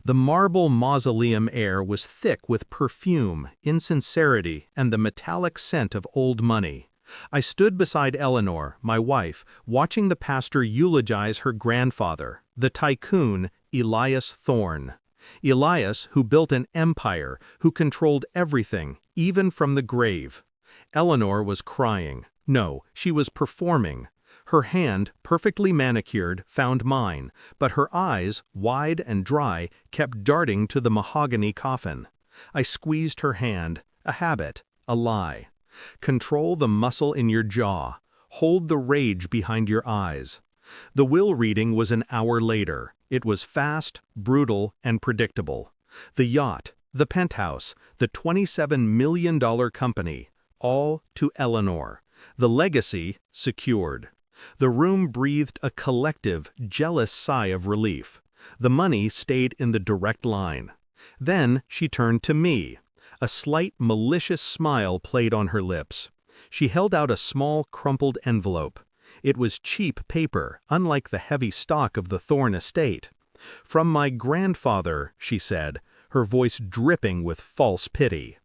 The marble mausoleum air was thick with perfume, insincerity, and the metallic scent of old money. I stood beside Eleanor, my wife, watching the pastor eulogize her grandfather, the tycoon Elias Thorne. Elias, who built an empire, who controlled everything, even from the grave. Eleanor was crying. No, she was performing. Her hand, perfectly manicured, found mine, but her eyes, wide and dry, kept darting to the mahogany coffin. I squeezed her hand, a habit, a lie. Control the muscle in your jaw. Hold the rage behind your eyes. The will reading was an hour later. It was fast, brutal, and predictable. The yacht, the penthouse, the $27 million company, all to Eleanor. The legacy secured. The room breathed a collective, jealous sigh of relief. The money stayed in the direct line. Then she turned to me. A slight, malicious smile played on her lips. She held out a small, crumpled envelope. It was cheap paper, unlike the heavy stock of the Thorne estate. "From my grandfather," she said, her voice dripping with false pity.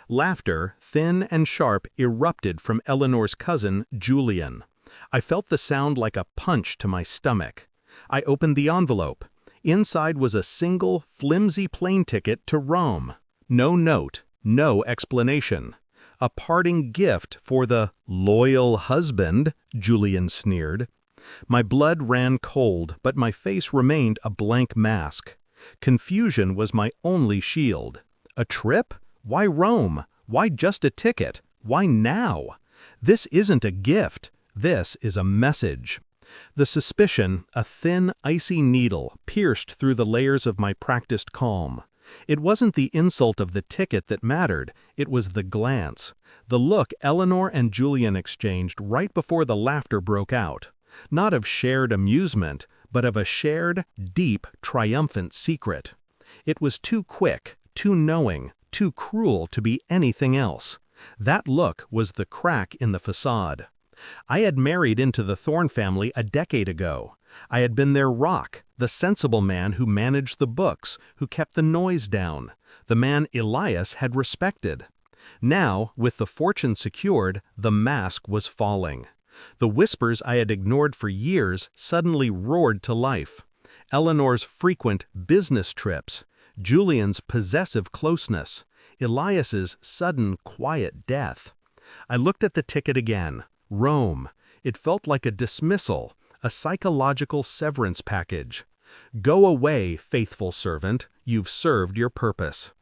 Laughter, thin and sharp, erupted from Eleanor's cousin, Julian. I felt the sound like a punch to my stomach. I opened the envelope. Inside was a single, flimsy plane ticket to Rome. No note, no explanation. A parting gift for the loyal husband, Julian sneered. My blood ran cold, but my face remained a blank mask. Confusion was my only shield. A trip? Why Rome? Why just a ticket? Why now? This isn't a gift. This is a message. The suspicion, a thin, icy needle, pierced through the layers of my practiced calm. It wasn't the insult of the ticket that mattered, it was the glance, the look Eleanor and Julian exchanged right before the laughter broke out. Not of shared amusement, but of a shared, deep, triumphant secret. It was too quick, too knowing, too cruel to be anything else. That look was the crack in the facade. I had married into the Thorne family a decade ago. I had been their rock, the sensible man who managed the books, who kept the noise down, the man Elias had respected. Now, with the fortune secured, the mask was falling. The whispers I had ignored for years suddenly roared to life. Eleanor's frequent business trips, Julian's possessive closeness, Elias's sudden quiet death. I looked at the ticket again. Rome. It felt like a dismissal, a psychological severance package. Go away, faithful servant, you've served your purpose.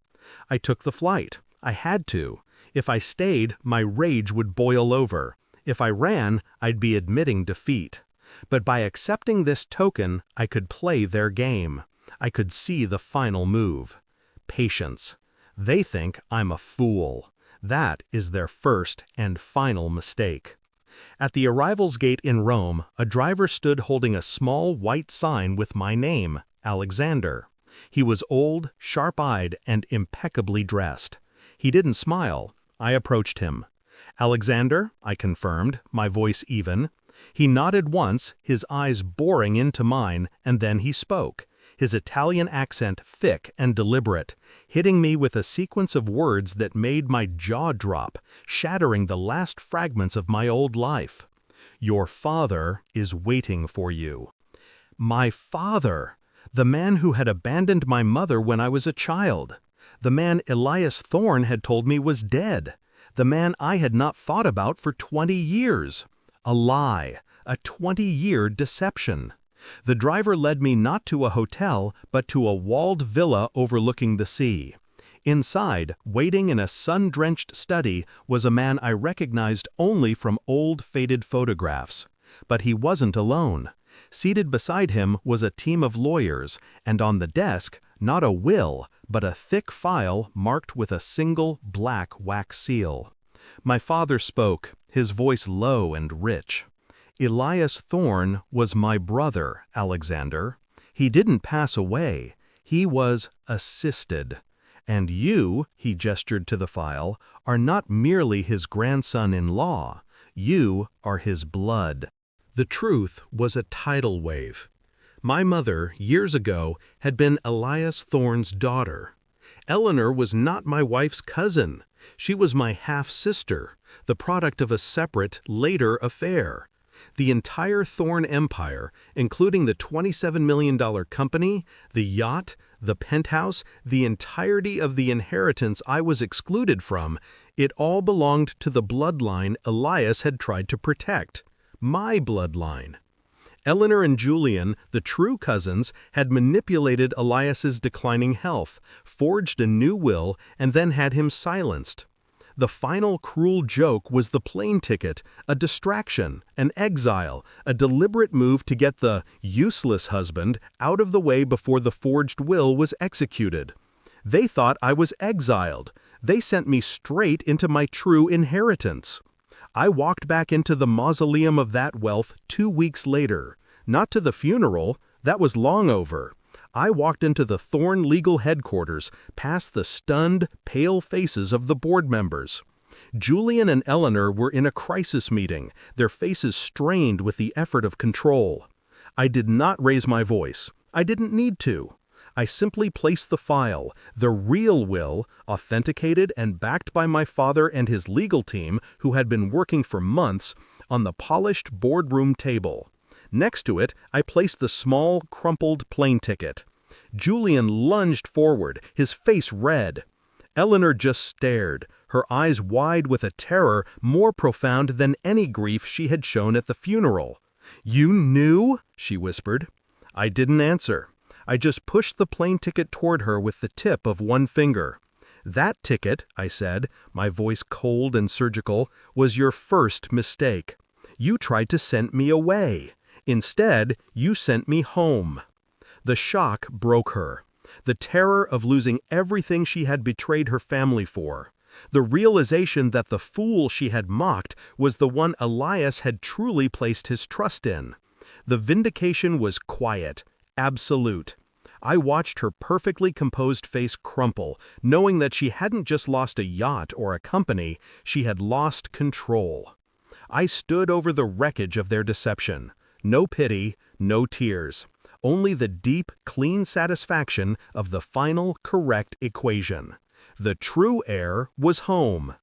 I took the flight. I had to. If I stayed, my rage would boil over. If I ran, I'd be admitting defeat. But by accepting this token, I could play their game. I could see the final move. Patience. They think I'm a fool. That is their first and final mistake. At the arrivals gate in Rome, a driver stood holding a small white sign with my name, Alexander. He was old, sharp-eyed, and impeccably dressed. He didn't smile. I approached him. "Alexander," I confirmed, my voice even. He nodded once, his eyes boring into mine, and then he spoke, his Italian accent thick and deliberate, hitting me with a sequence of words that made my jaw drop, shattering the last fragments of my old life. "Your father is waiting for you." My father! The man who had abandoned my mother when I was a child. The man Elias Thorne had told me was dead. The man I had not thought about for 20 years. A lie, a 20-year deception. The driver led me not to a hotel, but to a walled villa overlooking the sea. Inside, waiting in a sun-drenched study, was a man I recognized only from old faded photographs. But he wasn't alone. Seated beside him was a team of lawyers, and on the desk, not a will, but a thick file marked with a single black wax seal. My father spoke, his voice low and rich. "Elias Thorne was my brother, Alexander. He didn't pass away. He was assisted. And you," he gestured to the file, "are not merely his grandson-in-law. You are his blood." The truth was a tidal wave. My mother, years ago, had been Elias Thorne's daughter. Eleanor was not my wife's cousin. She was my half-sister, the product of a separate, later affair. The entire Thorne empire, including the $27 million company, the yacht, the penthouse, the entirety of the inheritance I was excluded from, it all belonged to the bloodline Elias had tried to protect. My bloodline. Eleanor and Julian, the true cousins, had manipulated Elias's declining health, forged a new will, and then had him silenced. The final cruel joke was the plane ticket, a distraction, an exile, a deliberate move to get the useless husband out of the way before the forged will was executed. They thought I was exiled. They sent me straight into my true inheritance. I walked back into the mausoleum of that wealth 2 weeks later. Not to the funeral, that was long over. I walked into the Thorne legal headquarters, past the stunned, pale faces of the board members. Julian and Eleanor were in a crisis meeting, their faces strained with the effort of control. I did not raise my voice. I didn't need to. I simply placed the file, the real will, authenticated and backed by my father and his legal team, who had been working for months, on the polished boardroom table. Next to it, I placed the small, crumpled plane ticket. Julian lunged forward, his face red. Eleanor just stared, her eyes wide with a terror more profound than any grief she had shown at the funeral. "You knew?" she whispered. I didn't answer. I just pushed the plane ticket toward her with the tip of one finger. "That ticket," I said, my voice cold and surgical, "was your first mistake. You tried to send me away. Instead, you sent me home." The shock broke her. The terror of losing everything she had betrayed her family for. The realization that the fool she had mocked was the one Elias had truly placed his trust in. The vindication was quiet, absolute. I watched her perfectly composed face crumple, knowing that she hadn't just lost a yacht or a company, she had lost control. I stood over the wreckage of their deception. No pity, no tears. Only the deep, clean satisfaction of the final, correct equation. The true heir was home.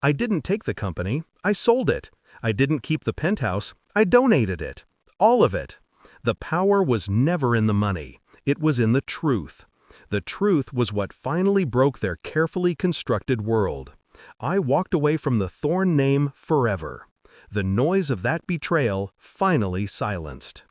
I didn't take the company, I sold it. I didn't keep the penthouse, I donated it. All of it. The power was never in the money. It was in the truth. The truth was what finally broke their carefully constructed world. I walked away from the Thorne name forever. The noise of that betrayal finally silenced.